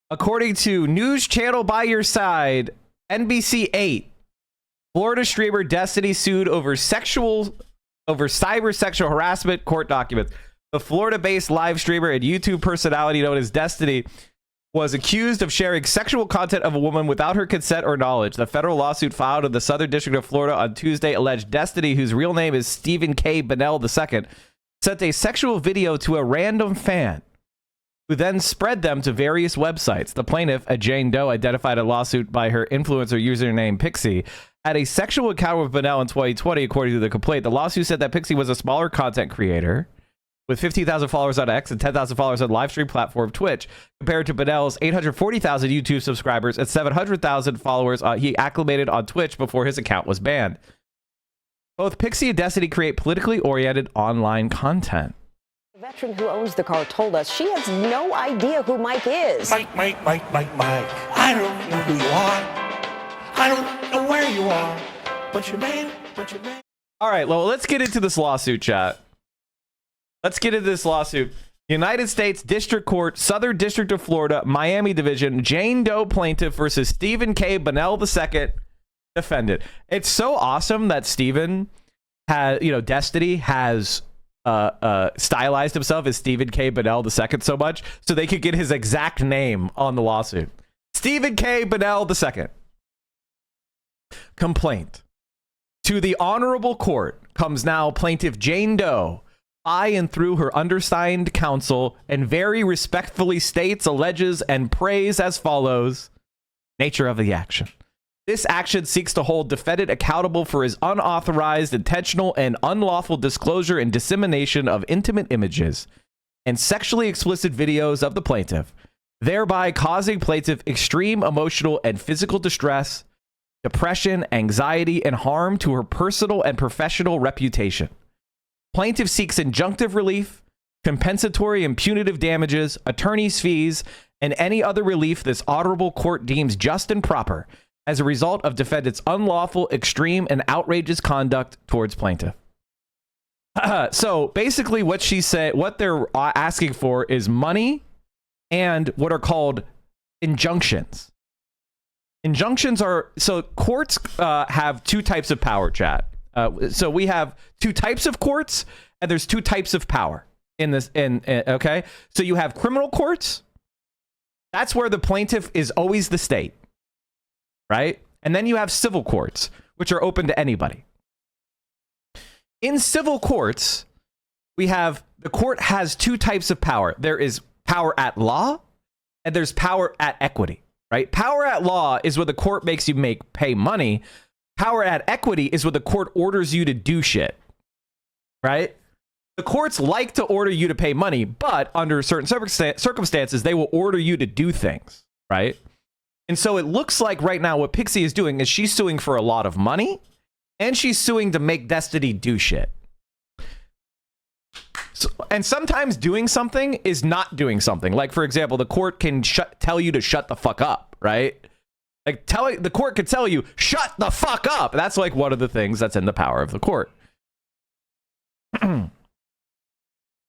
According to News Channel by Your Side, NBC 8, Florida streamer Destiny sued over cyber sexual harassment. Court documents. The Florida-based live streamer and YouTube personality known as Destiny was accused of sharing sexual content of a woman without her consent or knowledge. The federal lawsuit filed in the Southern District of Florida on Tuesday alleged Destiny, whose real name is Steven Bonnell II, sent a sexual video to a random fan, who then spread them to various websites. The plaintiff, a Jane Doe, identified a lawsuit by her influencer username Pixie, had a sexual encounter with Bonnell in 2020, according to the complaint. The lawsuit said that Pixie was a smaller content creator with 15,000 followers on X and 10,000 followers on live stream platform Twitch, compared to Bonnell's 840,000 YouTube subscribers and 700,000 followers he acclimated on Twitch before his account was banned. Both Pixie and Destiny create politically oriented online content. The veteran who owns the car told us she has no idea who Mike is. Mike. I don't know who you are. I don't know where you are. But your name. All right, well, let's get into this lawsuit, chat. Let's get into this lawsuit. United States District Court, Southern District of Florida, Miami Division, Jane Doe plaintiff versus Steven Bonnell II defendant. It's so awesome that Steven has, Destiny has stylized himself as Steven Bonnell II so much so they could get his exact name on the lawsuit. Steven Bonnell II. Complaint. To the honorable court comes now plaintiff Jane Doe, by and through her undersigned counsel, and very respectfully states, alleges, and prays as follows. Nature of the action. This action seeks to hold defendant accountable for his unauthorized, intentional, and unlawful disclosure and dissemination of intimate images and sexually explicit videos of the plaintiff, thereby causing plaintiff extreme emotional and physical distress, depression, anxiety, and harm to her personal and professional reputation. Plaintiff seeks injunctive relief, compensatory and punitive damages, attorney's fees, and any other relief this honorable court deems just and proper as a result of defendant's unlawful, extreme, and outrageous conduct towards plaintiff. So basically what she said, what they're asking for is money and what are called injunctions. Injunctions are, so courts have two types of power, chat. So we have two types of courts, and there's two types of power in this. Okay, so you have criminal courts. That's where the plaintiff is always the state, right? And then you have civil courts, which are open to anybody. In civil courts, we have the court has two types of power. There is power at law, and there's power at equity, right? Power at law is where the court makes you pay money. Power at equity is where the court orders you to do shit, right? The courts like to order you to pay money, but under certain circumstances, they will order you to do things, right? And so it looks like right now what Pixie is doing is she's suing for a lot of money, and she's suing to make Destiny do shit. So, and sometimes doing something is not doing something. Like, for example, the court can tell you to shut the fuck up, right? Like, the court could tell you, shut the fuck up. That's like one of the things that's in the power of the court. All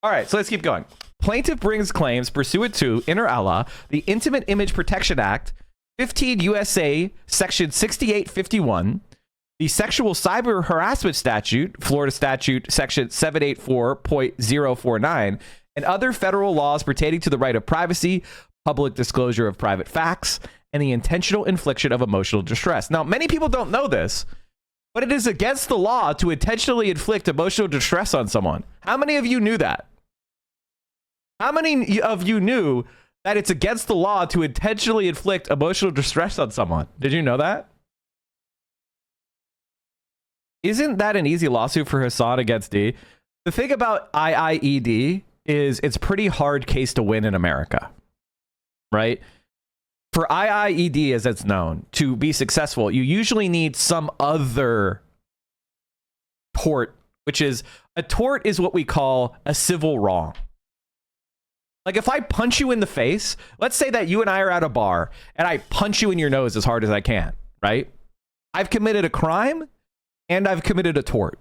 right, so let's keep going. Plaintiff brings claims pursuant to, inter alia, the Intimate Image Protection Act, 15 USA, Section 6851, the Sexual Cyber Harassment Statute, Florida Statute, Section 784.049, and other federal laws pertaining to the right of privacy, public disclosure of private facts, and the intentional infliction of emotional distress. Now, many people don't know this, but it is against the law to intentionally inflict emotional distress on someone. How many of you knew that? How many of you knew that it's against the law to intentionally inflict emotional distress on someone? Did you know that? Isn't that an easy lawsuit for Hassan against D? The thing about IIED is it's a pretty hard case to win in America, right? For IIED, as it's known, to be successful, you usually need some other tort, which is a tort is what we call a civil wrong. Like if I punch you in the face, let's say that you and I are at a bar and I punch you in your nose as hard as I can, right? I've committed a crime and I've committed a tort.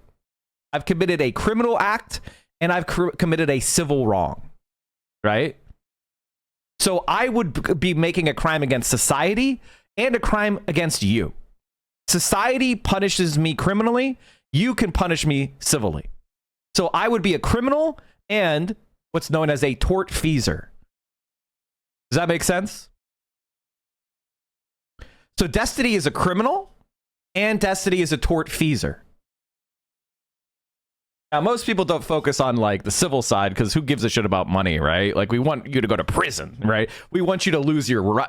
I've committed a criminal act and I've committed a civil wrong, right? So I would be making a crime against society and a crime against you. Society punishes me criminally. You can punish me civilly. So I would be a criminal and what's known as a tortfeasor. Does that make sense? So Destiny is a criminal and Destiny is a tortfeasor. Now, most people don't focus on like the civil side because who gives a shit about money, right? Like we want you to go to prison, right? We want you to lose your,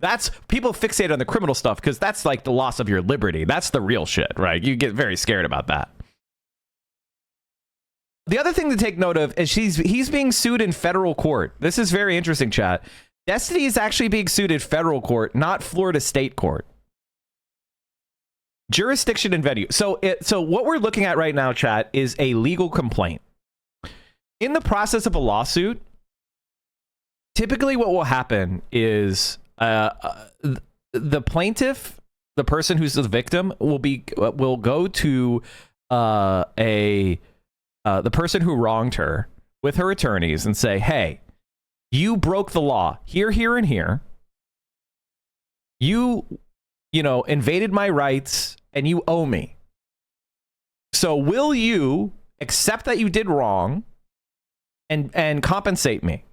that's people fixate on the criminal stuff because that's like the loss of your liberty. That's the real shit, right? You get very scared about that. The other thing to take note of is he's being sued in federal court. This is very interesting, chat. Destiny is actually being sued in federal court, not Florida state court. Jurisdiction and venue. So what we're looking at right now, chat, is a legal complaint. In the process of a lawsuit, typically what will happen is the plaintiff, the person who's the victim, will go to the person who wronged her with her attorneys and say, hey, you broke the law here, here, and here. You invaded my rights and you owe me. So will you accept that you did wrong and compensate me?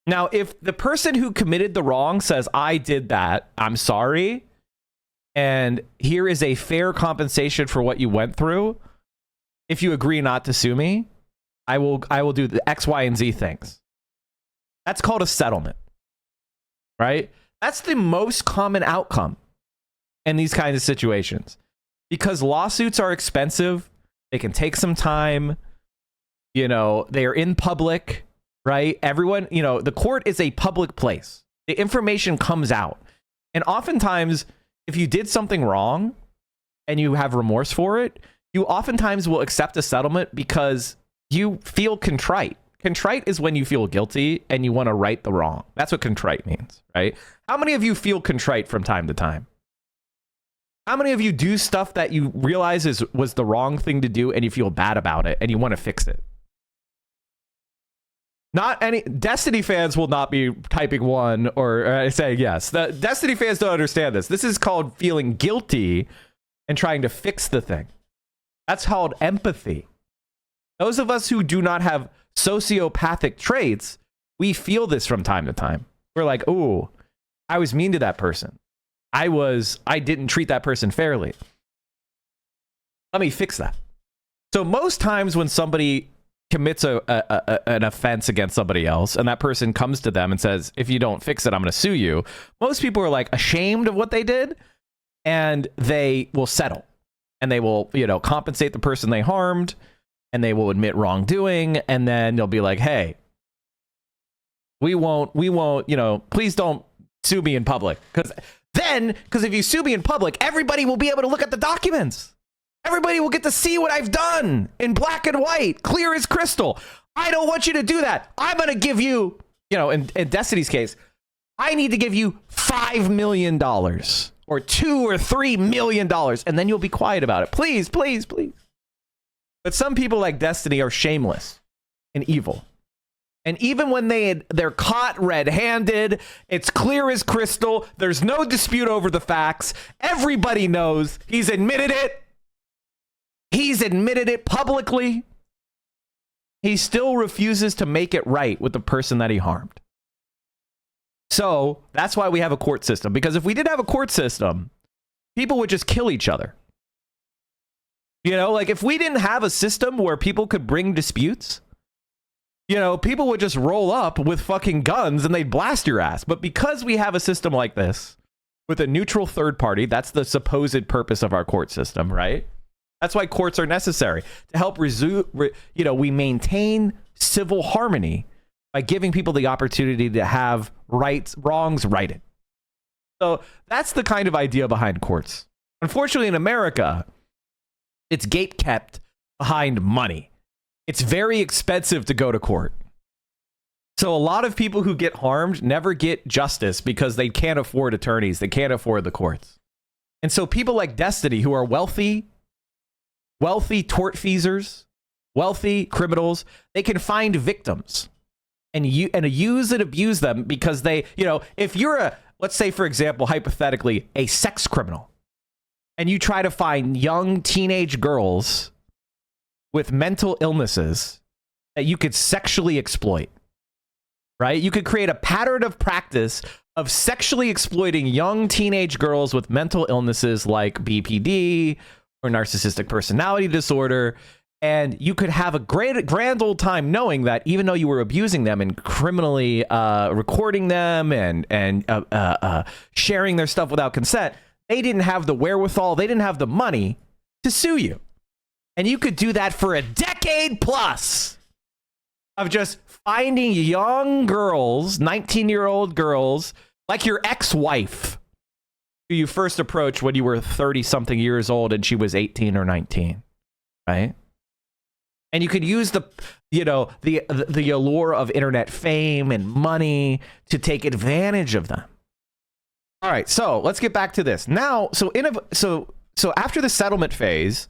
Now, if the person who committed the wrong says, I did that, I'm sorry, and here is a fair compensation for what you went through, if you agree not to sue me, I will do the X, Y, and Z things. That's called a settlement, right? That's the most common outcome in these kinds of situations because lawsuits are expensive. They can take some time. They are in public, right? Everyone, the court is a public place. The information comes out. And oftentimes, if you did something wrong and you have remorse for it, you oftentimes will accept a settlement because you feel contrite. Contrite is when you feel guilty and you want to right the wrong. That's what contrite means, right? How many of you feel contrite from time to time? How many of you do stuff that you realize was the wrong thing to do and you feel bad about it and you want to fix it? Not any Destiny fans will not be typing one or saying yes. The Destiny fans don't understand this. This is called feeling guilty and trying to fix the thing. That's called empathy. Those of us who do not have sociopathic traits, we feel this from time to time. We're like, oh, I was mean to that person. I didn't treat that person fairly. Let me fix that. So most times when somebody commits an offense against somebody else and that person comes to them and says, if you don't fix it, I'm going to sue you. Most people are like ashamed of what they did and they will settle and they will, compensate the person they harmed and they will admit wrongdoing. And then they'll be like, hey, we won't, please don't sue me in public. Because if you sue me in public, everybody will be able to look at the documents. Everybody will get to see what I've done in black and white, clear as crystal. I don't want you to do that. I'm going to give you, in Destiny's case, I need to give you $5 million or $2 or $3 million. And then you'll be quiet about it. Please, please, please. But some people like Destiny are shameless and evil. And even when they're caught red-handed, it's clear as crystal. There's no dispute over the facts. Everybody knows he's admitted it. He's admitted it publicly. He still refuses to make it right with the person that he harmed. So that's why we have a court system. Because if we didn't have a court system, people would just kill each other. Like if we didn't have a system where people could bring disputes, people would just roll up with fucking guns and they'd blast your ass. But because we have a system like this with a neutral third party, that's the supposed purpose of our court system, right? That's why courts are necessary to help we maintain civil harmony by giving people the opportunity to have wrongs righted. So that's the kind of idea behind courts. Unfortunately, in America, it's gatekept behind money. It's very expensive to go to court. So a lot of people who get harmed never get justice because they can't afford attorneys. They can't afford the courts. And so people like Destiny, who are wealthy tortfeasors, wealthy criminals, they can find victims. and use and abuse them because they, if you're let's say, for example, hypothetically, a sex criminal, and you try to find young teenage girls with mental illnesses that you could sexually exploit, right? You could create a pattern of practice of sexually exploiting young teenage girls with mental illnesses like BPD or narcissistic personality disorder. And you could have a grand old time knowing that even though you were abusing them and criminally recording them and sharing their stuff without consent, they didn't have the wherewithal, they didn't have the money to sue you. And you could do that for a decade plus of just finding young girls, 19-year-old girls, like your ex-wife, who you first approached when you were 30-something years old and she was 18 or 19, right? And you could use the allure of internet fame and money to take advantage of them. All right, so let's get back to this. Now, so after the settlement phase,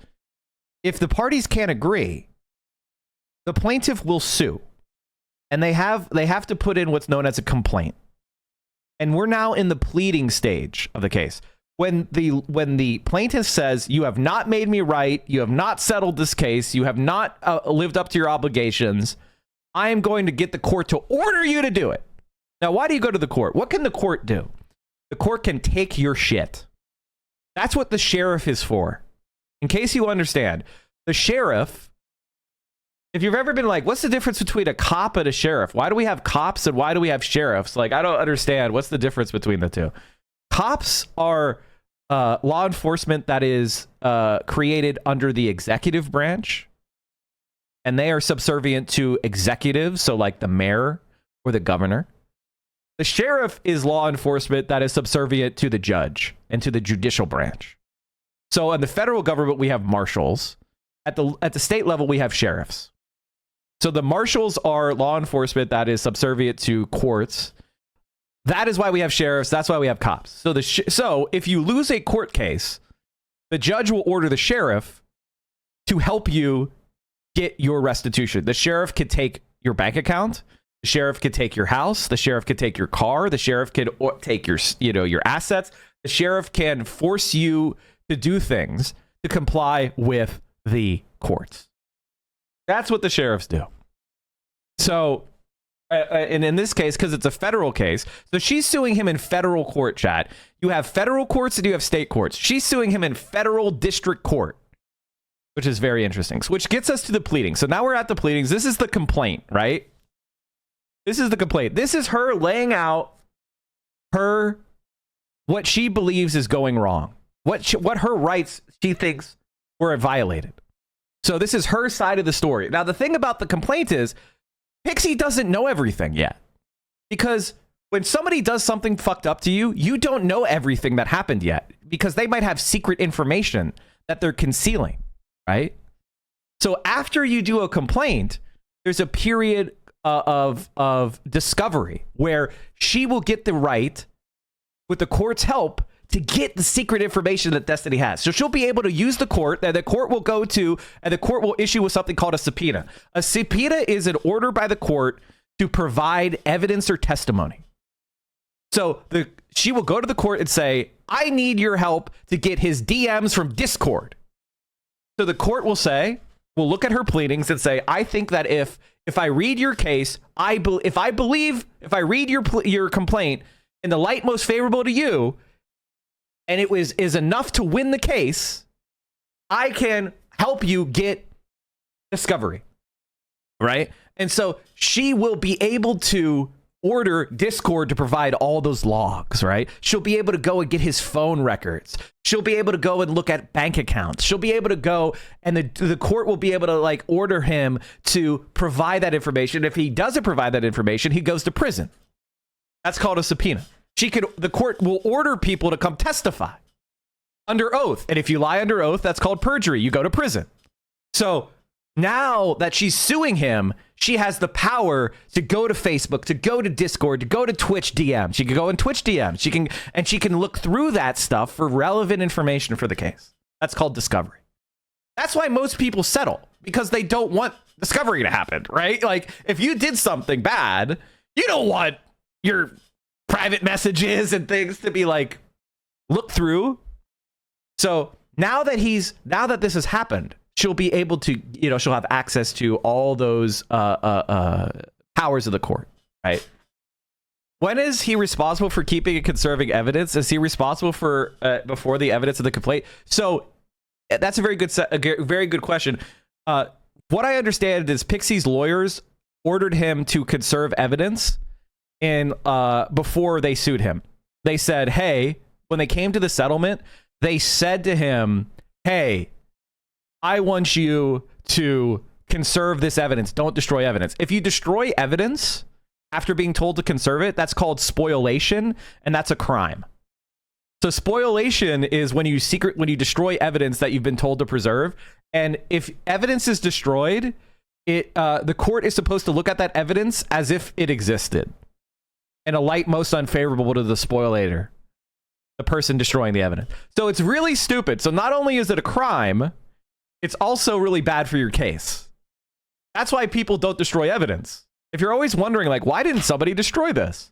if the parties can't agree, the plaintiff will sue. And they have to put in what's known as a complaint. And we're now in the pleading stage of the case. When the plaintiff says, you have not made me right, you have not settled this case, you have not lived up to your obligations, I am going to get the court to order you to do it. Now, why do you go to the court? What can the court do? The court can take your shit. That's what the sheriff is for. In case you understand, the sheriff, if you've ever been like, what's the difference between a cop and a sheriff? Why do we have cops and why do we have sheriffs? Like, I don't understand. What's the difference between the two? Cops are law enforcement that is created under the executive branch, and they are subservient to executives, so like the mayor or the governor. The sheriff is law enforcement that is subservient to the judge and to the judicial branch. So in the federal government, we have marshals. At the state level, we have sheriffs. So the marshals are law enforcement that is subservient to courts. That is why we have sheriffs. That's why we have cops. So so if you lose a court case, the judge will order the sheriff to help you get your restitution. The sheriff could take your bank account. The sheriff could take your house. The sheriff could take your car. The sheriff could take your assets. The sheriff can force you to do things to comply with the courts. That's what the sheriffs do. So, and in this case, because it's a federal case, so she's suing him in federal court, chat. You have federal courts and you have state courts. She's suing him in federal district court, which is very interesting. So, which gets us to the pleading. So now we're at the pleadings. This is the complaint, right? This is the complaint. This is her laying out what she believes is going wrong. What her rights she thinks were violated. So this is her side of the story. Now, the thing about the complaint is Pixie doesn't know everything yet. Because when somebody does something fucked up to you, you don't know everything that happened yet. Because they might have secret information that they're concealing, right? So after you do a complaint, there's a period of discovery where she will get the right, with the court's help, to get the secret information that Destiny has. So she'll be able to use the court, that the court will go to, and the court will issue with something called a subpoena. A subpoena is an order by the court to provide evidence or testimony. So she will go to the court and say, I need your help to get his DMs from Discord. So the court will look at her pleadings and say, I think that if I read your case, if I read your complaint in the light most favorable to you, and it is enough to win the case, I can help you get discovery, right? And so she will be able to order Discord to provide all those logs, right? She'll be able to go and get his phone records. She'll be able to go and look at bank accounts. She'll be able to go, and the court will be able to like order him to provide that information. If he doesn't provide that information, he goes to prison. That's called a subpoena. The court will order people to come testify under oath. And if you lie under oath, that's called perjury. You go to prison. So now that she's suing him, she has the power to go to Facebook, to go to Discord, to go to Twitch DM. She can go in Twitch DM. She can look through that stuff for relevant information for the case. That's called discovery. That's why most people settle, because they don't want discovery to happen, right? Like, if you did something bad, you don't want your private messages and things to be like looked through. So now that this has happened, she'll be able to, she'll have access to all those powers of the court, right? When is he responsible for keeping and conserving evidence? Is he responsible for before the evidence of the complaint? So that's a very good question. What I understand is Pixie's lawyers ordered him to conserve evidence before they sued him. They said, hey, when they came to the settlement, they said to him, hey, I want you to conserve this evidence. Don't destroy evidence. If you destroy evidence after being told to conserve it, that's called spoliation, and that's a crime. So spoliation is when you destroy evidence that you've been told to preserve. And if evidence is destroyed, the court is supposed to look at that evidence as if it existed in a light most unfavorable to the spoliator, the person destroying the evidence. So it's really stupid. So not only is it a crime, it's also really bad for your case. That's why people don't destroy evidence. If you're always wondering, like, why didn't somebody destroy this?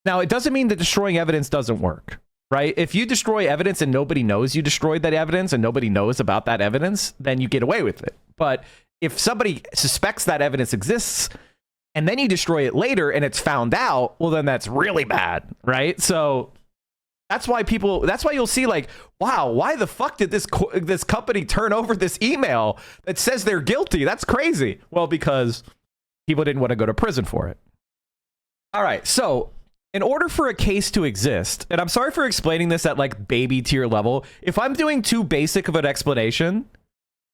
Now, it doesn't mean that destroying evidence doesn't work, right? If you destroy evidence and nobody knows you destroyed that evidence and nobody knows about that evidence, then you get away with it. But if somebody suspects that evidence exists and then you destroy it later and it's found out, well, then that's really bad, right? So that's why you'll see, like, wow, why the fuck did this company turn over this email that says they're guilty? That's crazy. Well, because people didn't want to go to prison for it. All right, so in order for a case to exist, and I'm sorry for explaining this at like baby tier level, if I'm doing too basic of an explanation,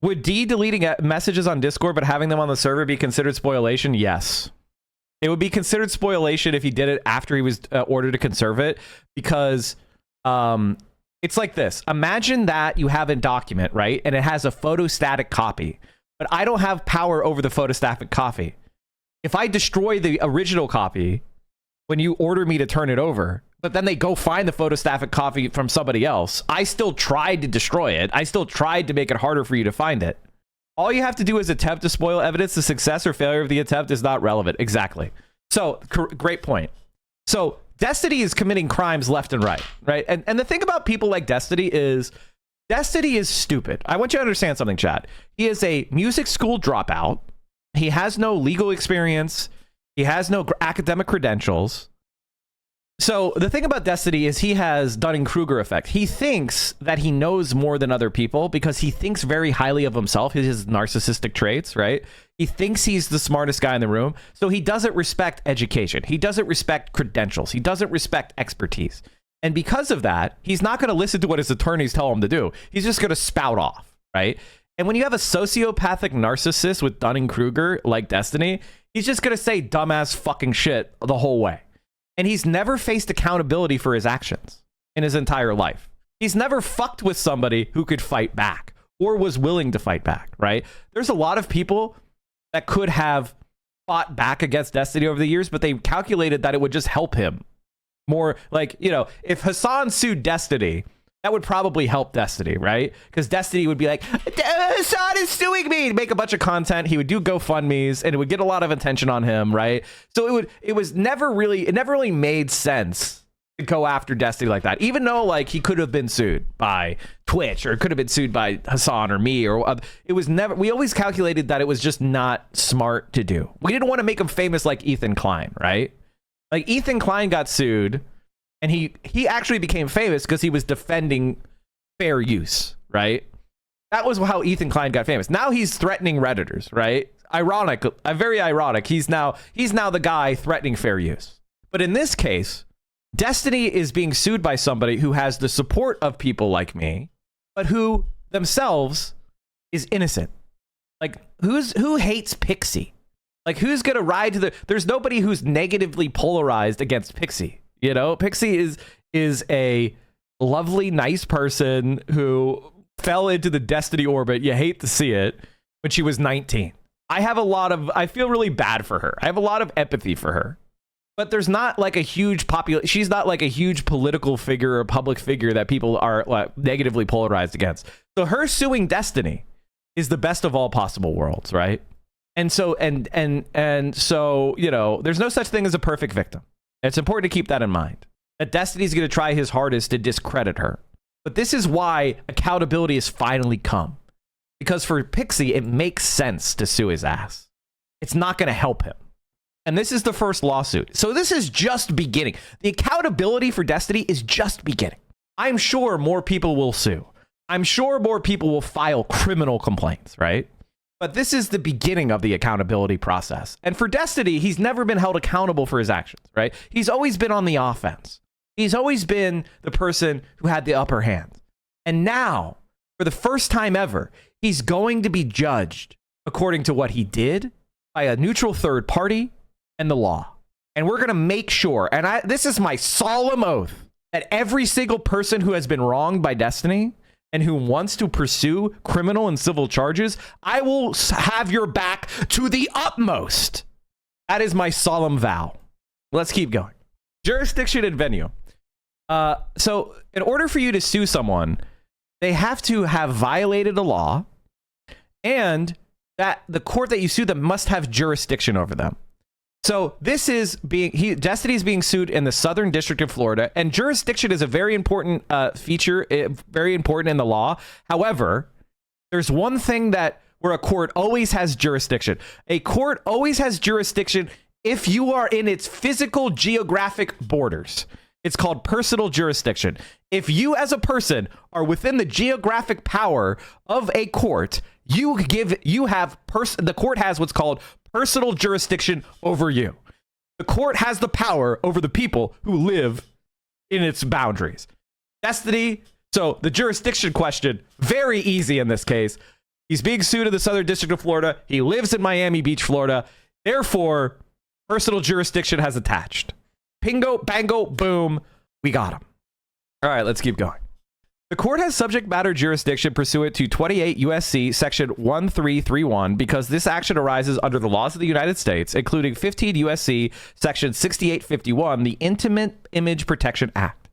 would deleting messages on Discord but having them on the server be considered spoliation? Yes. It would be considered spoliation if he did it after he was ordered to conserve it, because it's like this. Imagine that you have a document, right? And it has a photostatic copy, but I don't have power over the photostatic copy. If I destroy the original copy when you order me to turn it over, but then they go find the photostatic copy from somebody else, I still tried to destroy it. I still tried to make it harder for you to find it. All you have to do is attempt to spoil evidence. The success or failure of the attempt is not relevant. Exactly. So, great point. So, Destiny is committing crimes left and right, right? And the thing about people like Destiny is stupid. I want you to understand something, chat. He is a music school dropout. He has no legal experience. He has no academic credentials. So the thing about Destiny is he has Dunning-Kruger effect. He thinks that he knows more than other people because he thinks very highly of himself, his narcissistic traits, right? He thinks he's the smartest guy in the room. So he doesn't respect education. He doesn't respect credentials. He doesn't respect expertise. And because of that, he's not going to listen to what his attorneys tell him to do. He's just going to spout off, right? And when you have a sociopathic narcissist with Dunning-Kruger like Destiny, he's just going to say dumbass fucking shit the whole way. And he's never faced accountability for his actions in his entire life. He's never fucked with somebody who could fight back or was willing to fight back, right? There's a lot of people that could have fought back against Destiny over the years, but they calculated that it would just help him more. Like, if Hassan sued Destiny, that would probably help Destiny, right? Because Destiny would be like, Hassan is suing me, make a bunch of content. He would do GoFundMes, and it would get a lot of attention on him, right? So it never really made sense to go after Destiny like that, even though like he could have been sued by Twitch or could have been sued by Hassan or me, or it was never. We always calculated that it was just not smart to do. We didn't want to make him famous like Ethan Klein, right? Like Ethan Klein got sued. And he actually became famous because he was defending fair use, right? That was how Ethan Klein got famous. Now he's threatening Redditors, right? Ironic, very ironic. He's now the guy threatening fair use. But in this case, Destiny is being sued by somebody who has the support of people like me, but who themselves is innocent. Like who hates Pixie? Like who's gonna ride to there's nobody who's negatively polarized against Pixie. Pixie is a lovely, nice person who fell into the Destiny orbit. You hate to see it, when she was 19. I feel really bad for her. I have a lot of empathy for her. But there's not like a huge she's not like a huge political figure or public figure that people are like, negatively polarized against. So her suing Destiny is the best of all possible worlds, right? And so so, you know, there's no such thing as a perfect victim. It's important to keep that in mind. That Destiny's going to try his hardest to discredit her. But this is why accountability has finally come. Because for Pixie, it makes sense to sue his ass. It's not going to help him. And this is the first lawsuit. So this is just beginning. The accountability for Destiny is just beginning. I'm sure more people will sue. I'm sure more people will file criminal complaints, right? But this is the beginning of the accountability process. And for Destiny, he's never been held accountable for his actions, right? He's always been on the offense. He's always been the person who had the upper hand. And now, for the first time ever, he's going to be judged according to what he did by a neutral third party and the law. And we're going to make sure, and this is my solemn oath, that every single person who has been wronged by Destiny and who wants to pursue criminal and civil charges, I will have your back to the utmost. That is my solemn vow. Let's keep going. Jurisdiction and venue. So in order for you to sue someone, they have to have violated a law, and that the court that you sue them must have jurisdiction over them. So this is Destiny's being sued in the Southern District of Florida, and jurisdiction is a very important feature, very important in the law. However, there's one thing where a court always has jurisdiction. A court always has jurisdiction if you are in its physical geographic borders. It's called personal jurisdiction. If you as a person are within the geographic power of a court, the court has what's called personal jurisdiction over you. The court has the power over the people who live in its boundaries. Destiny, so the jurisdiction question, very easy in this case. He's being sued in the Southern District of Florida. He lives in Miami Beach, Florida. Therefore, personal jurisdiction has attached. Pingo, bango, boom, we got him. All right, let's keep going. The court has subject matter jurisdiction pursuant to 28 U.S.C. section 1331 because this action arises under the laws of the United States, including 15 U.S.C. section 6851, the Intimate Image Protection Act.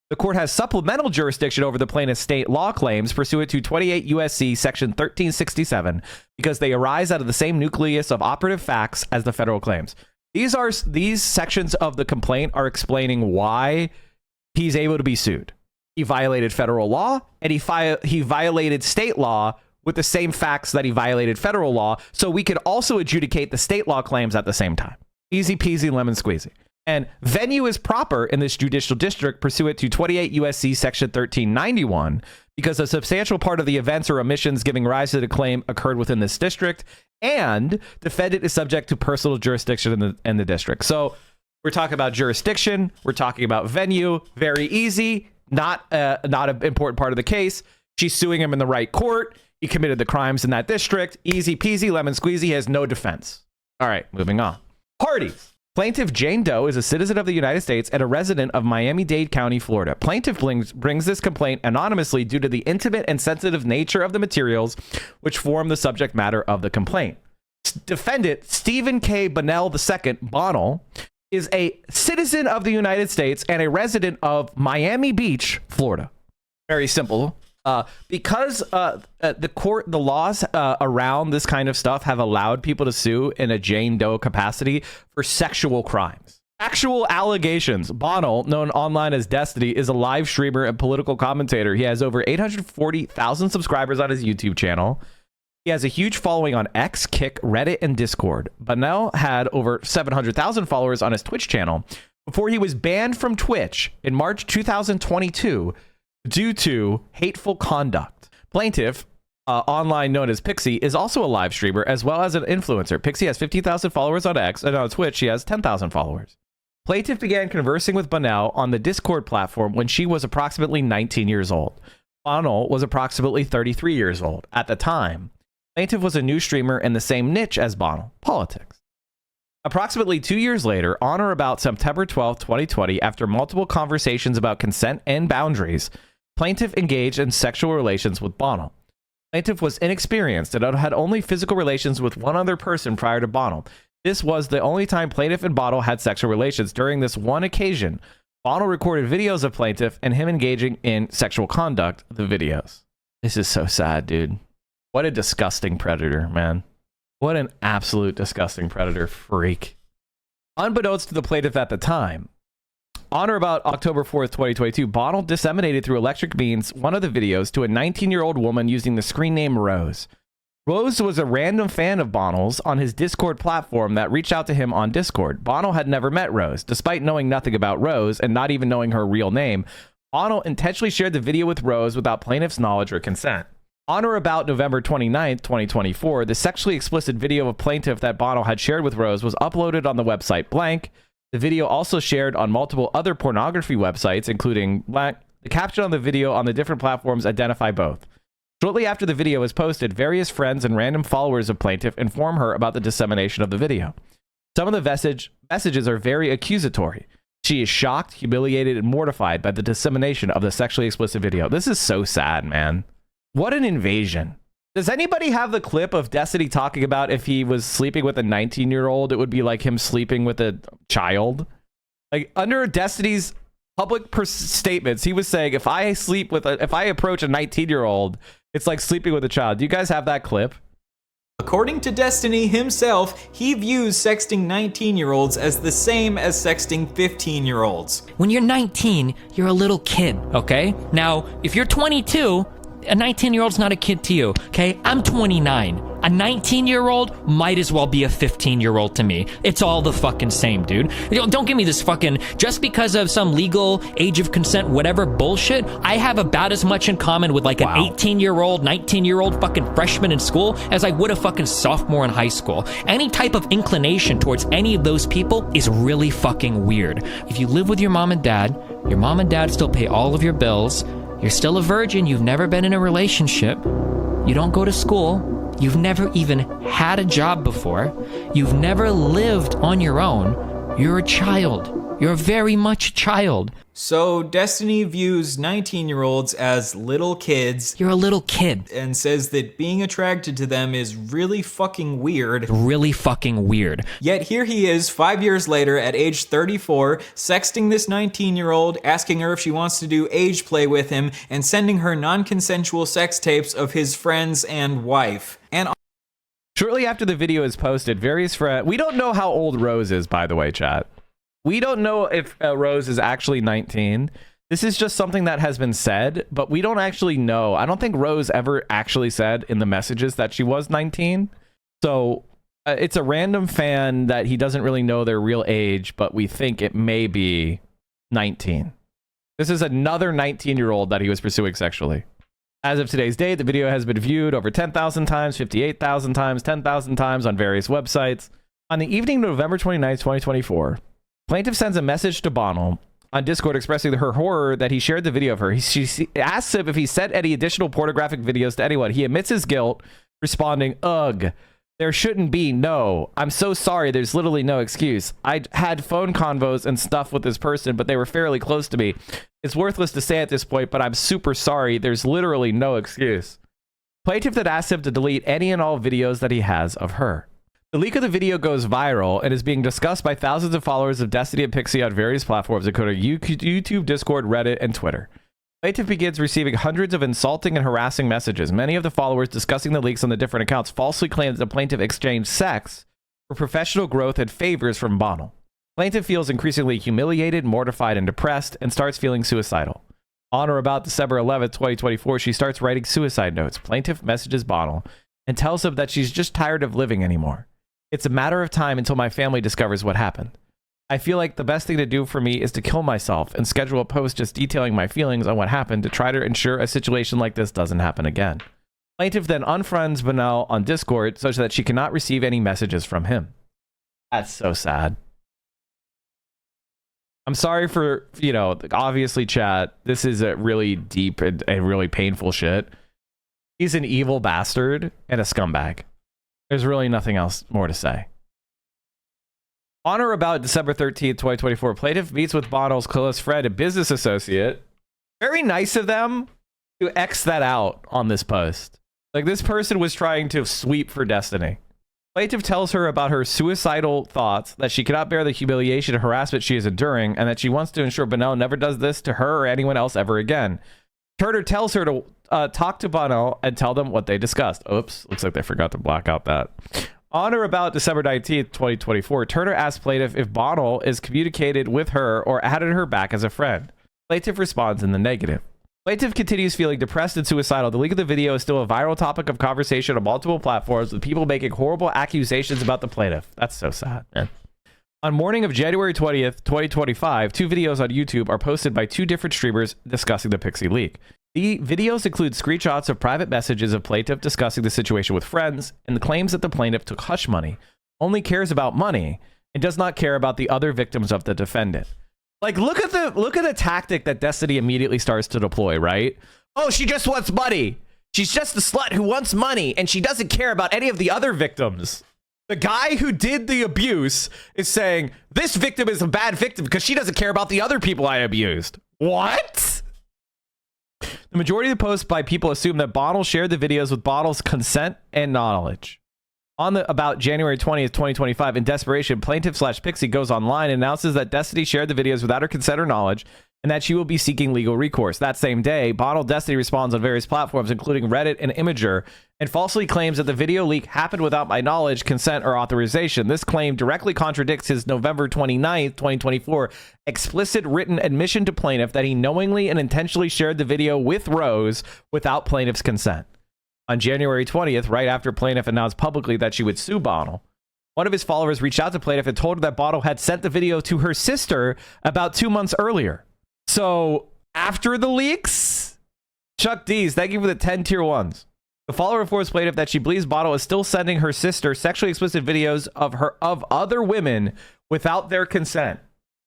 The court has supplemental jurisdiction over the plaintiff's state law claims pursuant to 28 U.S.C. section 1367 because they arise out of the same nucleus of operative facts as the federal claims. These sections of the complaint are explaining why he's able to be sued. He violated federal law, and he violated state law with the same facts that he violated federal law, so we could also adjudicate the state law claims at the same time. Easy peasy lemon squeezy. And venue is proper in this judicial district pursuant to 28 U.S.C. section 1391 because a substantial part of the events or omissions giving rise to the claim occurred within this district, and defendant is subject to personal jurisdiction in the district. So we're talking about jurisdiction. We're talking about venue. Very easy. Not an important part of the case. She's suing him in the right court. He committed the crimes in that district. Easy peasy, lemon squeezy. He has no defense. All right, moving on. Parties. Plaintiff Jane Doe is a citizen of the United States and a resident of Miami-Dade County, Florida. Plaintiff brings this complaint anonymously due to the intimate and sensitive nature of the materials which form the subject matter of the complaint. Defendant Steven K. Bonnell II, Bonnell, is a citizen of the United States and a resident of Miami Beach, Florida. Very simple. Because the laws around this kind of stuff have allowed people to sue in a Jane Doe capacity for sexual crimes. Actual allegations. Bonnell, known online as Destiny, is a live streamer and political commentator. He has over 840,000 subscribers on his YouTube channel. He has a huge following on X, Kick, Reddit, and Discord. Bonnell had over 700,000 followers on his Twitch channel before he was banned from Twitch in March 2022 due to hateful conduct. Plaintiff, online known as Pixie, is also a live streamer as well as an influencer. Pixie has 50,000 followers on X, and on Twitch she has 10,000 followers. Plaintiff began conversing with Bonnell on the Discord platform when she was approximately 19 years old. Bonnell was approximately 33 years old at the time. Plaintiff was a new streamer in the same niche as Bonnell, politics. Approximately 2 years later, on or about September 12, 2020, after multiple conversations about consent and boundaries, plaintiff engaged in sexual relations with Bonnell. Plaintiff was inexperienced and had only physical relations with one other person prior to Bonnell. This was the only time plaintiff and Bonnell had sexual relations. During this one occasion, Bonnell recorded videos of plaintiff and him engaging in sexual conduct, the videos. This is so sad, dude. What a disgusting predator, man. What an absolute disgusting predator freak. Unbeknownst to the plaintiff at the time, on or about October 4th, 2022, Bonnell disseminated through electric means one of the videos to a 19-year-old woman using the screen name Rose. Rose was a random fan of Bonnell's on his Discord platform that reached out to him on Discord. Bonnell had never met Rose. Despite knowing nothing about Rose and not even knowing her real name, Bonnell intentionally shared the video with Rose without plaintiff's knowledge or consent. On or about November 29th, 2024, the sexually explicit video of plaintiff that Bonnell had shared with Rose was uploaded on the website Blank. The video also shared on multiple other pornography websites, including Blank. The caption on the video on the different platforms identify both. Shortly after the video was posted, various friends and random followers of plaintiff inform her about the dissemination of the video. Some of the messages are very accusatory. She is shocked, humiliated, and mortified by the dissemination of the sexually explicit video. This is so sad, man. What an invasion. Does anybody have the clip of Destiny talking about if he was sleeping with a 19-year-old, it would be like him sleeping with a child? Like, under Destiny's public statements, he was saying, if I approach a 19-year-old, it's like sleeping with a child. Do you guys have that clip? According to Destiny himself, he views sexting 19-year-olds as the same as sexting 15-year-olds. When you're 19, you're a little kid, okay? Now, if you're 22, a 19-year-old's not a kid to you, okay? I'm 29. A 19-year-old might as well be a 15-year-old to me. It's all the fucking same, dude. Don't give me this fucking, just because of some legal age of consent, whatever bullshit, I have about as much in common with like an 18-year-old, 19-year-old fucking freshman in school as I would a fucking sophomore in high school. Any type of inclination towards any of those people is really fucking weird. If you live with your mom and dad still pay all of your bills, you're still a virgin, you've never been in a relationship, you don't go to school, you've never even had a job before, you've never lived on your own, you're a child. You're very much a child. So Destiny views 19-year-olds as little kids. You're a little kid. And says that being attracted to them is really fucking weird. Really fucking weird. Yet here he is 5 years later at age 34, sexting this 19-year-old, asking her if she wants to do age play with him, and sending her non-consensual sex tapes of his friends and wife. And shortly after the video is posted, various friends... We don't know how old Rose is, by the way, chat. We don't know if Rose is actually 19. This is just something that has been said, but we don't actually know. I don't think Rose ever actually said in the messages that she was 19. So it's a random fan that he doesn't really know their real age, but we think it may be 19. This is another 19-year-old that he was pursuing sexually. As of today's date, the video has been viewed over 10,000 times, 58,000 times, 10,000 times on various websites. On the evening of November 29th, 2024, plaintiff sends a message to Bonnell on Discord expressing her horror that he shared the video of her. She asks him if he sent any additional pornographic videos to anyone. He admits his guilt, responding, "Ugh, there shouldn't be, no. I'm so sorry, there's literally no excuse. I had phone convos and stuff with this person, but they were fairly close to me. It's worthless to say at this point, but I'm super sorry, there's literally no excuse." Plaintiff then asks him to delete any and all videos that he has of her. The leak of the video goes viral and is being discussed by thousands of followers of Destiny and Pixie on various platforms, including YouTube, Discord, Reddit, and Twitter. Plaintiff begins receiving hundreds of insulting and harassing messages. Many of the followers discussing the leaks on the different accounts falsely claim that the plaintiff exchanged sex for professional growth and favors from Bonnell. Plaintiff feels increasingly humiliated, mortified, and depressed, and starts feeling suicidal. On or about December 11th, 2024, she starts writing suicide notes. Plaintiff messages Bonnell and tells him that she's just tired of living anymore. It's a matter of time until my family discovers what happened. I feel like the best thing to do for me is to kill myself and schedule a post just detailing my feelings on what happened to try to ensure a situation like this doesn't happen again. Plaintiff then unfriends Bonnell on Discord such that she cannot receive any messages from him. That's so sad. I'm sorry for, obviously, chat, this is a really deep and really painful shit. He's an evil bastard and a scumbag. There's really nothing else more to say. On or about December 13th, 2024, plaintiff meets with Bonnell's close friend and business associate. Very nice of them to X that out on this post. Like, this person was trying to sweep for Destiny. Plaintiff tells her about her suicidal thoughts, that she cannot bear the humiliation and harassment she is enduring, and that she wants to ensure Bonnell never does this to her or anyone else ever again. Turner tells her to talk to Bonnell and tell them what they discussed. Oops, looks like they forgot to black out that. On or about December 19th, 2024, Turner asked plaintiff if Bonnell is communicated with her or added her back as a friend. Plaintiff responds in the negative. Plaintiff continues feeling depressed and suicidal. The leak of the video is still a viral topic of conversation on multiple platforms, with people making horrible accusations about the plaintiff. That's so sad, man. On morning of January 20th, 2025, 2 videos on YouTube are posted by 2 different streamers discussing the Pixie leak. The videos include screenshots of private messages of plaintiff discussing the situation with friends, and the claims that the plaintiff took hush money, only cares about money, and does not care about the other victims of the defendant. Like, look at the tactic that Destiny immediately starts to deploy, right? Oh, she just wants money. She's just a slut who wants money, and she doesn't care about any of the other victims. The guy who did the abuse is saying, this victim is a bad victim because she doesn't care about the other people I abused. What? The majority of the posts by people assume that Bonnell shared the videos with Bonnell's consent and knowledge. About January 20th, 2025, in desperation, plaintiff/Pixie goes online and announces that Destiny shared the videos without her consent or knowledge, and that she will be seeking legal recourse. That same day, Bonnell Destiny responds on various platforms, including Reddit and Imgur, and falsely claims that the video leak happened without my knowledge, consent, or authorization. This claim directly contradicts his November 29th, 2024 explicit written admission to plaintiff that he knowingly and intentionally shared the video with Rose without plaintiff's consent. On January 20th, right after plaintiff announced publicly that she would sue Bonnell, one of his followers reached out to plaintiff and told her that Bonnell had sent the video to her sister about 2 months earlier. So after the leaks, Chuck D's, thank you for the 10 tier 1s. The follower informs plaintiff that she believes Bonnell is still sending her sister sexually explicit videos of other women without their consent.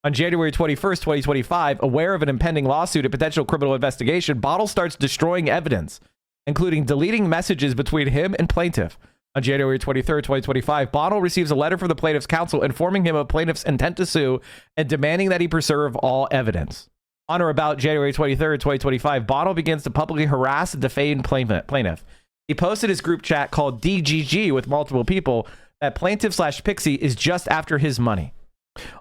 On January 21st, 2025, aware of an impending lawsuit and potential criminal investigation, Bonnell starts destroying evidence, including deleting messages between him and plaintiff. On January 23rd, 2025, Bonnell receives a letter from the plaintiff's counsel informing him of plaintiff's intent to sue and demanding that he preserve all evidence. On or about January 23rd, 2025, Bonnell begins to publicly harass and defame plaintiff. He posted his group chat called DGG with multiple people that plaintiff/Pixie is just after his money.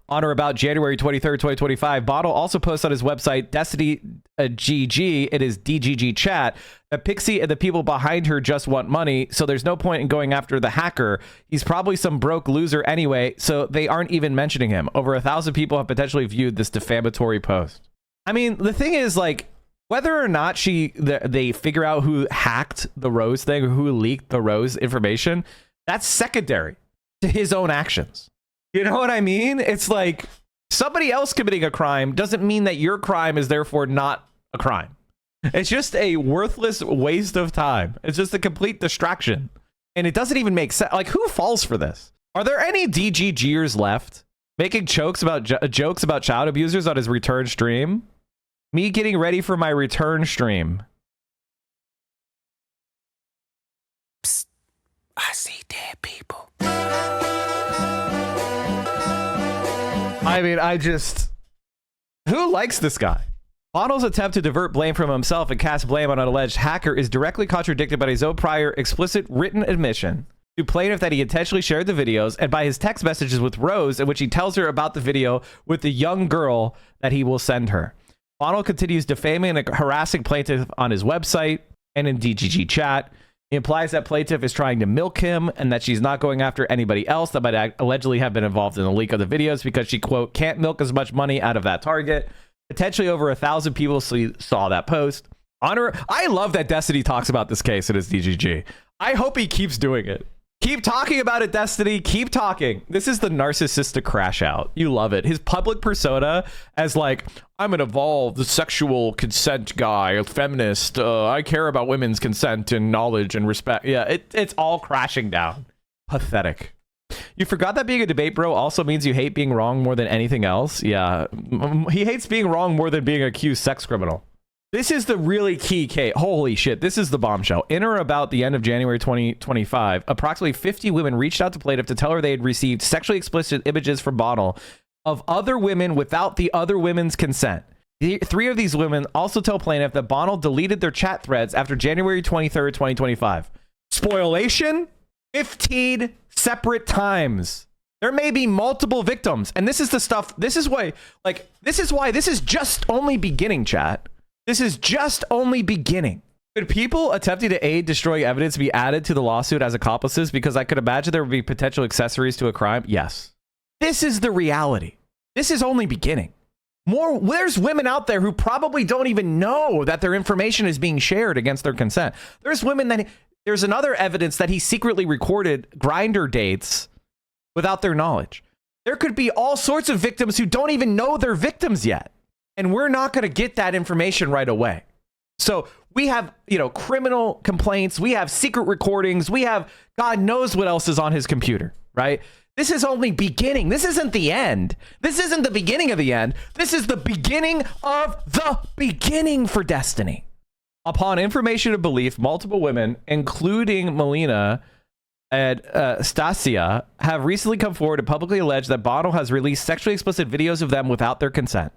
On or about January 23rd, 2025, Bonnell also posts on his website, Destiny GG, it is DGG chat, that Pixie and the people behind her just want money, so there's no point in going after the hacker. He's probably some broke loser anyway, so they aren't even mentioning him. Over 1,000 people have potentially viewed this defamatory post. I mean, the thing is, like, whether or not they figure out who hacked the Rose thing or who leaked the Rose information, that's secondary to his own actions. You know what I mean? It's like somebody else committing a crime doesn't mean that your crime is therefore not a crime. It's just a worthless waste of time. It's just a complete distraction. And it doesn't even make sense. Like, who falls for this? Are there any DGGers left making jokes about child abusers on his return stream? Me getting ready for my return stream. Psst, I see dead people. I mean, who likes this guy? Bonnell's attempt to divert blame from himself and cast blame on an alleged hacker is directly contradicted by his own prior explicit written admission to plaintiff that he intentionally shared the videos, and by his text messages with Rose in which he tells her about the video with the young girl that he will send her. Bonnell continues defaming and harassing plaintiff on his website and in DGG chat. He implies that plaintiff is trying to milk him and that she's not going after anybody else that might allegedly have been involved in the leak of the videos because she, quote, can't milk as much money out of that target. Potentially over 1,000 people saw that post. I love that Destiny talks about this case in his DGG. I hope he keeps doing it. Keep talking about it, Destiny. Keep talking. This is the narcissistic crash out. You love it. His public persona as like, I'm an evolved sexual consent guy, a feminist. I care about women's consent and knowledge and respect. Yeah, it's all crashing down. Pathetic. You forgot that being a debate bro also means you hate being wrong more than anything else? Yeah. He hates being wrong more than being an accused sex criminal. This is the really key case. Holy shit, this is the bombshell. In or about the end of January 2025, approximately 50 women reached out to plaintiff to tell her they had received sexually explicit images from Bonnell of other women without the other women's consent. 3 of these women also tell plaintiff that Bonnell deleted their chat threads after January 23rd, 2025. Spoilation? 15 separate times. There may be multiple victims. And this is the stuff, this is why this is just only beginning, chat. This is just only beginning. Could people attempting to aid destroy evidence be added to the lawsuit as accomplices? Because I could imagine there would be potential accessories to a crime. Yes. This is the reality. This is only beginning. There's women out there who probably don't even know that their information is being shared against their consent. There's another evidence that he secretly recorded Grindr dates without their knowledge. There could be all sorts of victims who don't even know they're victims yet. And we're not going to get that information right away. So we have, criminal complaints. We have secret recordings. We have God knows what else is on his computer, right? This is only beginning. This isn't the end. This isn't the beginning of the end. This is the beginning of the beginning for Destiny. Upon information of belief, multiple women, including Melina and Stasia, have recently come forward and publicly alleged that Bonnell has released sexually explicit videos of them without their consent.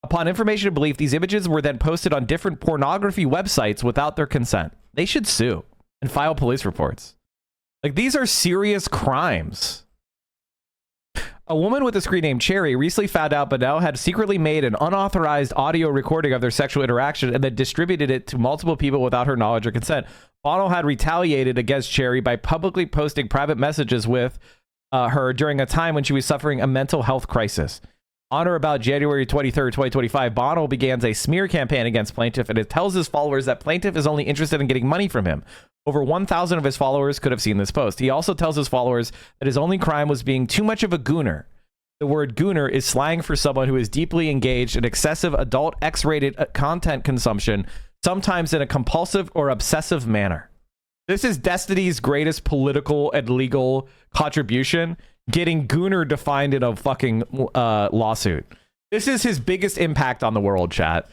Upon information of belief, these images were then posted on different pornography websites without their consent. They should sue and file police reports. Like, these are serious crimes. A woman with a screen name Cherry recently found out Bonnell had secretly made an unauthorized audio recording of their sexual interaction and then distributed it to multiple people without her knowledge or consent. Bonnell had retaliated against Cherry by publicly posting private messages with her during a time when she was suffering a mental health crisis. On or about January 23rd, 2025, Bonnell begins a smear campaign against Plaintiff, and it tells his followers that Plaintiff is only interested in getting money from him. Over 1,000 of his followers could have seen this post. He also tells his followers that his only crime was being too much of a gooner. The word gooner is slang for someone who is deeply engaged in excessive adult X-rated content consumption, sometimes in a compulsive or obsessive manner. This is Destiny's greatest political and legal contribution, getting gooner defined in a fucking lawsuit. This is his biggest impact on the world, chat.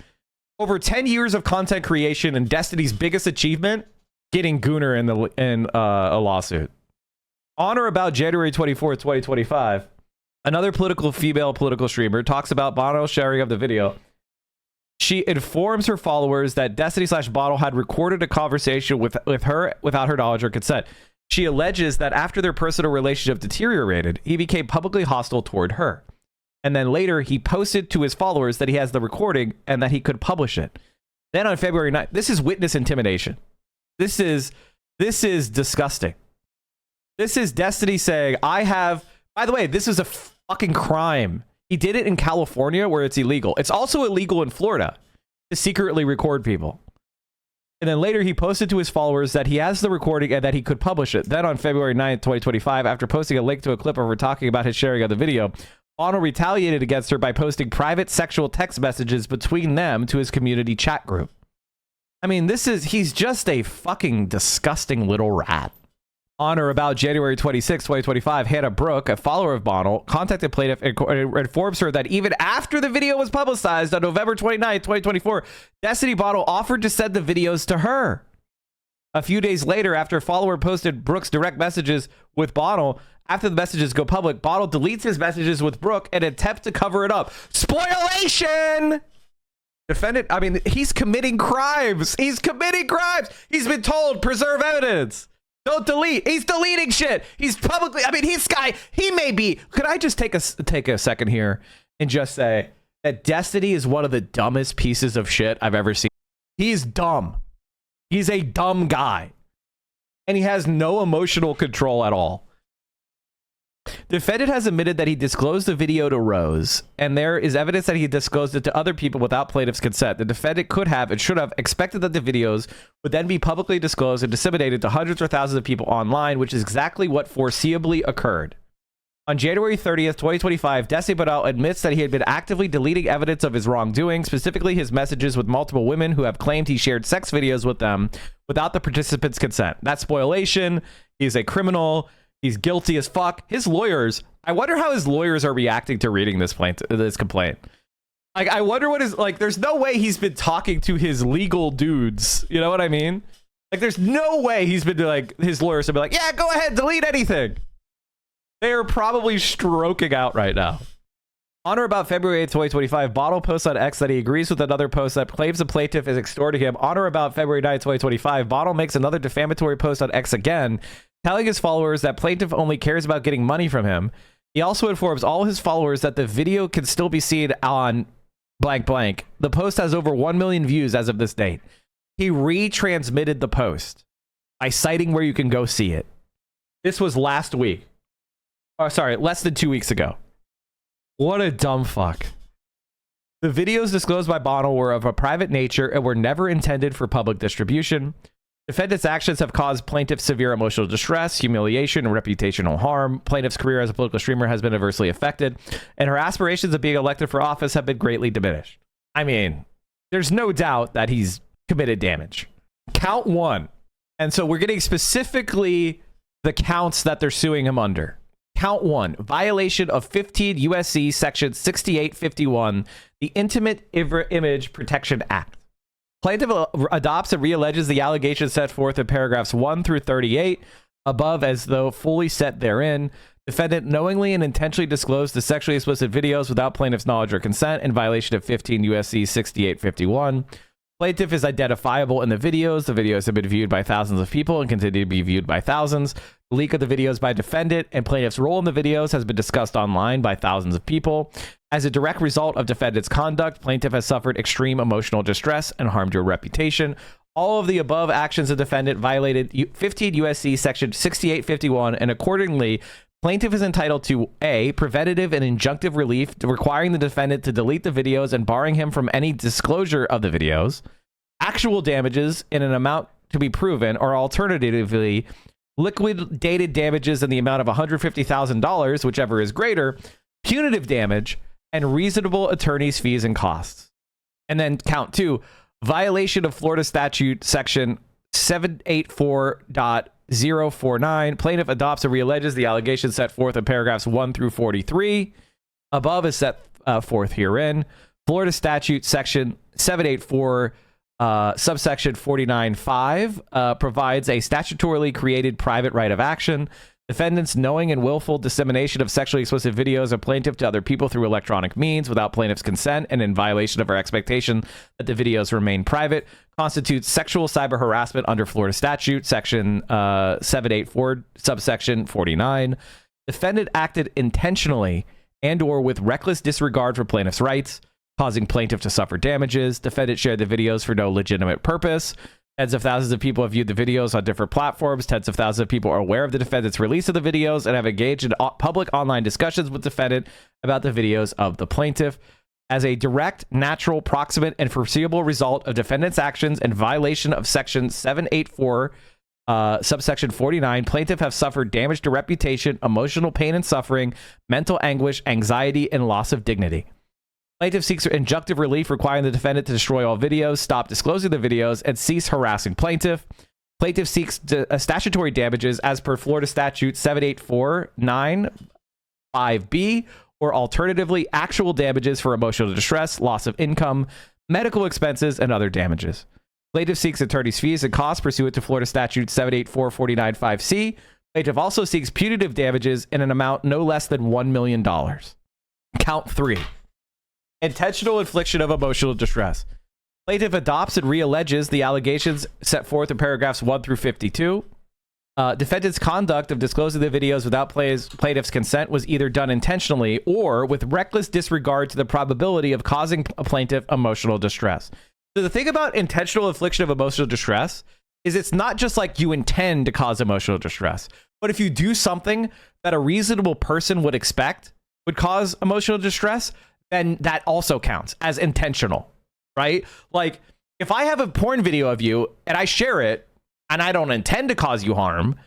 Over 10 years of content creation and Destiny's biggest achievement, getting gooner in a lawsuit. On or about January 24th, 2025, another female political streamer talks about Bonnell's sharing of the video. She informs her followers that Destiny/Bonnell had recorded a conversation with her without her knowledge or consent. She alleges that after their personal relationship deteriorated, he became publicly hostile toward her. And then later, he posted to his followers that he has the recording and that he could publish it. Then on February 9th, this is witness intimidation. This is disgusting. This is Destiny saying, by the way, this is a fucking crime. He did it in California where it's illegal. It's also illegal in Florida to secretly record people. And then later he posted to his followers that he has the recording and that he could publish it. Then on February 9th, 2025, after posting a link to a clip of her talking about his sharing of the video, Bonnell retaliated against her by posting private sexual text messages between them to his community chat group. I mean, he's just a fucking disgusting little rat. On or about January 26, 2025, Hannah Brooke, a follower of Bonnell, contacted Plaintiff and informs her that even after the video was publicized on November 29, 2024, Destiny Bonnell offered to send the videos to her. A few days later, after a follower posted Brooke's direct messages with Bonnell, after the messages go public, Bonnell deletes his messages with Brooke and attempts to cover it up. Spoilation! Defendant, he's committing crimes. He's committing crimes. He's been told, preserve evidence. Don't delete. He's deleting shit. He's publicly, he may be. Could I just take a second here and just say that Destiny is one of the dumbest pieces of shit I've ever seen. He's dumb. He's a dumb guy. And he has no emotional control at all. Defendant has admitted that he disclosed the video to Rose, and there is evidence that he disclosed it to other people without plaintiff's consent. The defendant could have and should have expected that the videos would then be publicly disclosed and disseminated to hundreds or thousands of people online, which is exactly what foreseeably occurred. On January 30th, 2025, Destiny Bonnell admits that he had been actively deleting evidence of his wrongdoing, specifically his messages with multiple women who have claimed he shared sex videos with them without the participants' consent. That's spoliation. He's a criminal. He's guilty as fuck. His lawyers, I wonder how his lawyers are reacting to reading this complaint. Like, I wonder what is, like, there's no way he's been talking to his legal dudes. You know what I mean? Like, there's no way he's been, like, his lawyers would be like, yeah, go ahead, delete anything. They are probably stroking out right now. On or about February 8th, 2025, Bonnell posts on X that he agrees with another post that claims the plaintiff is extorting him. On or about February 9th, 2025, Bonnell makes another defamatory post on X again, telling his followers that plaintiff only cares about getting money from him. He also informs all his followers that the video can still be seen on blank blank. The post has over 1 million views as of this date. He retransmitted the post by citing where you can go see it. This was last week. Oh, sorry, less than 2 weeks ago. What a dumb fuck. The videos disclosed by Bonnell were of a private nature and were never intended for public distribution. Defendant's actions have caused plaintiff severe emotional distress, humiliation, and reputational harm. Plaintiff's career as a political streamer has been adversely affected, and her aspirations of being elected for office have been greatly diminished. I mean, there's no doubt that he's committed damage. Count 1. And so we're getting specifically the counts that they're suing him under. Count 1, violation of 15 USC section 6851, the Intimate Image Protection Act. Plaintiff adopts and realleges the allegations set forth in paragraphs 1 through 38 above as though fully set therein. Defendant knowingly and intentionally disclosed the sexually explicit videos without plaintiff's knowledge or consent in violation of 15 USC 6851. Plaintiff is identifiable in the videos. The videos have been viewed by thousands of people and continue to be viewed by thousands. The leak of the videos by defendant and plaintiff's role in the videos has been discussed online by thousands of people. As a direct result of defendant's conduct, plaintiff has suffered extreme emotional distress and harmed her reputation. All of the above actions of defendant violated 15 USC section 6851, and accordingly, plaintiff is entitled to A, preventative and injunctive relief requiring the defendant to delete the videos and barring him from any disclosure of the videos, actual damages in an amount to be proven, or alternatively, liquidated damages in the amount of $150,000, whichever is greater, punitive damage, and reasonable attorney's fees and costs. And then count 2, violation of Florida statute section 784.049. Plaintiff adopts and realleges the allegations set forth in paragraphs 1 through 43. Above is set forth herein. Florida statute section 784 subsection 49.5 provides a statutorily created private right of action. Defendant's knowing and willful dissemination of sexually explicit videos of plaintiff to other people through electronic means without plaintiff's consent and in violation of her expectation that the videos remain private constitutes sexual cyber harassment under Florida statute section 784 subsection 49. Defendant acted intentionally and or with reckless disregard for plaintiff's rights, causing plaintiff to suffer damages. Defendant shared the videos for no legitimate purpose. Tens of thousands of people have viewed the videos on different platforms. Tens of thousands of people are aware of the defendant's release of the videos and have engaged in public online discussions with defendant about the videos of the plaintiff. As a direct, natural, proximate, and foreseeable result of defendant's actions and violation of section 784, subsection 49, plaintiff have suffered damage to reputation, emotional pain and suffering, mental anguish, anxiety, and loss of dignity. Plaintiff seeks injunctive relief requiring the defendant to destroy all videos, stop disclosing the videos, and cease harassing plaintiff. Plaintiff seeks statutory damages as per Florida statute 784.9.5b, or alternatively, actual damages for emotional distress, loss of income, medical expenses, and other damages. Plaintiff seeks attorney's fees and costs pursuant to Florida statute 784.49.5c. Plaintiff also seeks punitive damages in an amount no less than $1 million. Count 3. Intentional infliction of emotional distress. Plaintiff adopts and realleges the allegations set forth in paragraphs 1 through 52. Defendant's conduct of disclosing the videos without plaintiff's consent was either done intentionally or with reckless disregard to the probability of causing a plaintiff emotional distress. So the thing about intentional infliction of emotional distress is it's not just like you intend to cause emotional distress, but if you do something that a reasonable person would expect would cause emotional distress, then that also counts as intentional, right? Like, if I have a porn video of you and I share it and I don't intend to cause you harm,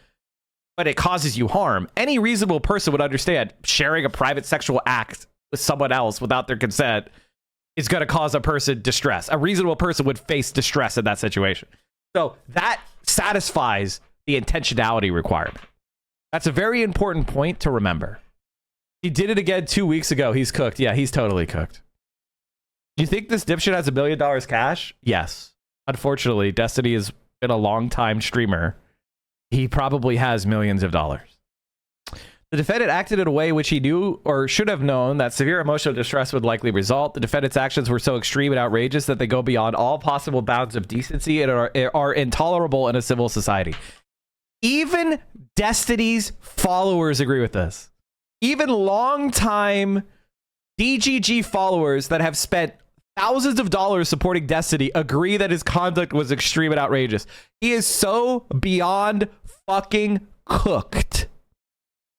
but it causes you harm, any reasonable person would understand sharing a private sexual act with someone else without their consent is going to cause a person distress. A reasonable person would face distress in that situation. So that satisfies the intentionality requirement. That's a very important point to remember. He did it again 2 weeks ago. He's cooked. Yeah, he's totally cooked. Do you think this dipshit has $1 million cash? Yes. Unfortunately, Destiny has been a long-time streamer. He probably has millions of dollars. The defendant acted in a way which he knew or should have known that severe emotional distress would likely result. The defendant's actions were so extreme and outrageous that they go beyond all possible bounds of decency and are intolerable in a civil society. Even Destiny's followers agree with this. Even longtime DGG followers that have spent thousands of dollars supporting Destiny agree that his conduct was extreme and outrageous. He is so beyond fucking cooked.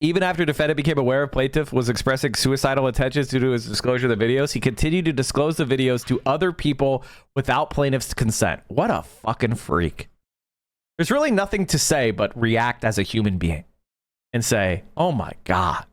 Even after defendant became aware of plaintiff was expressing suicidal intentions due to his disclosure of the videos, he continued to disclose the videos to other people without plaintiff's consent. What a fucking freak. There's really nothing to say but react as a human being and say, oh my God.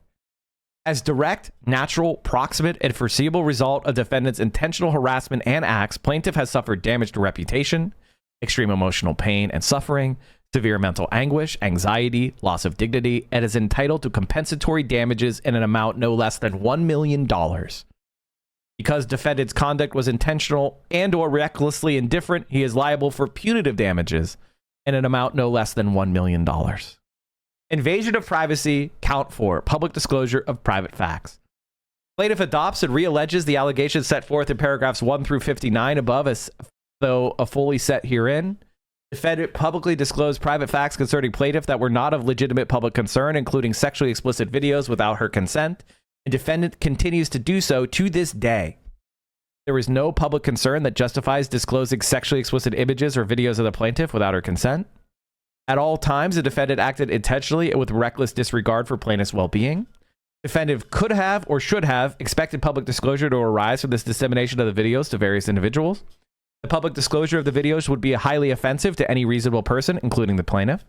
As direct, natural, proximate, and foreseeable result of defendant's intentional harassment and acts, plaintiff has suffered damage to reputation, extreme emotional pain and suffering, severe mental anguish, anxiety, loss of dignity, and is entitled to compensatory damages in an amount no less than $1 million. Because defendant's conduct was intentional and or recklessly indifferent, he is liable for punitive damages in an amount no less than $1 million. Invasion of privacy, count 4, public disclosure of private facts. Plaintiff adopts and realleges the allegations set forth in paragraphs 1 through 59 above as though a fully set herein. Defendant publicly disclosed private facts concerning plaintiff that were not of legitimate public concern, including sexually explicit videos without her consent, and defendant continues to do so to this day. There is no public concern that justifies disclosing sexually explicit images or videos of the plaintiff without her consent. At all times, the defendant acted intentionally and with reckless disregard for plaintiff's well-being. Defendant could have or should have expected public disclosure to arise from this dissemination of the videos to various individuals. The public disclosure of the videos would be highly offensive to any reasonable person, including the plaintiff.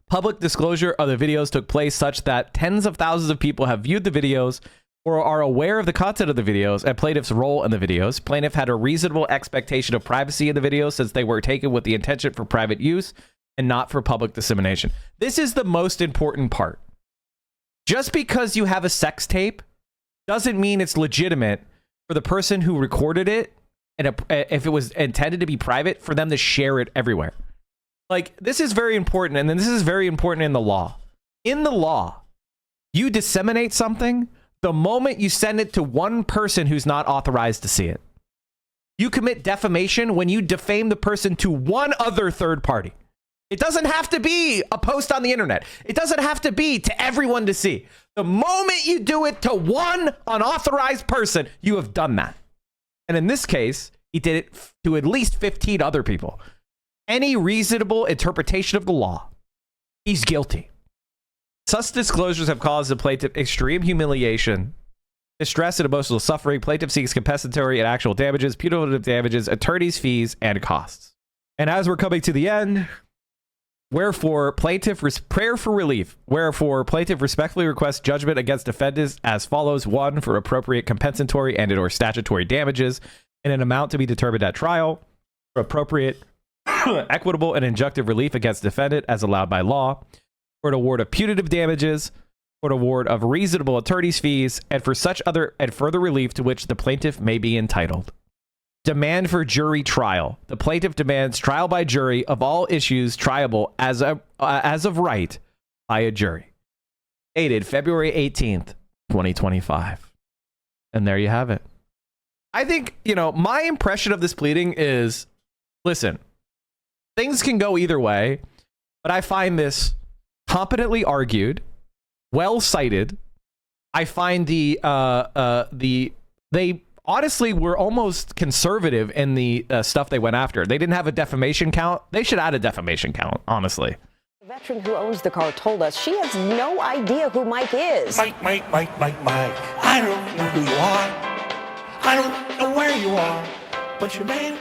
Public disclosure of the videos took place such that tens of thousands of people have viewed the videos or are aware of the content of the videos and plaintiff's role in the videos. Plaintiff had a reasonable expectation of privacy in the videos since they were taken with the intention for private use and not for public dissemination. This is the most important part. Just because you have a sex tape doesn't mean it's legitimate for the person who recorded it, and if it was intended to be private, for them to share it everywhere. Like, this is very important, and then this is very important in the law. In the law, you disseminate something the moment you send it to one person who's not authorized to see it. You commit defamation when you defame the person to one other third party. It doesn't have to be a post on the internet. It doesn't have to be to everyone to see. The moment you do it to one unauthorized person, you have done that. And in this case, he did it to at least 15 other people. Any reasonable interpretation of the law, he's guilty. Such disclosures have caused the plaintiff extreme humiliation, distress, and emotional suffering. Plaintiff seeks compensatory and actual damages, punitive damages, attorney's fees, and costs. And as we're coming to the end, wherefore plaintiff respectfully requests judgment against defendants as follows: 1, for appropriate compensatory and or statutory damages in an amount to be determined at trial, for appropriate equitable and injunctive relief against defendant as allowed by law, for an award of punitive damages, for an award of reasonable attorney's fees, and for such other and further relief to which the plaintiff may be entitled. Demand for jury trial. The plaintiff demands trial by jury of all issues triable as of right by a jury. Dated February 18th, 2025. And there you have it. I think, my impression of this pleading is, listen, things can go either way, but I find this competently argued, well cited. I find they honestly were almost conservative in the stuff they went after. They didn't have a defamation count. They should add a defamation count, honestly. The veteran who owns the car told us she has no idea who Mike is. Mike. I don't know who you are. I don't know where you are. But your man.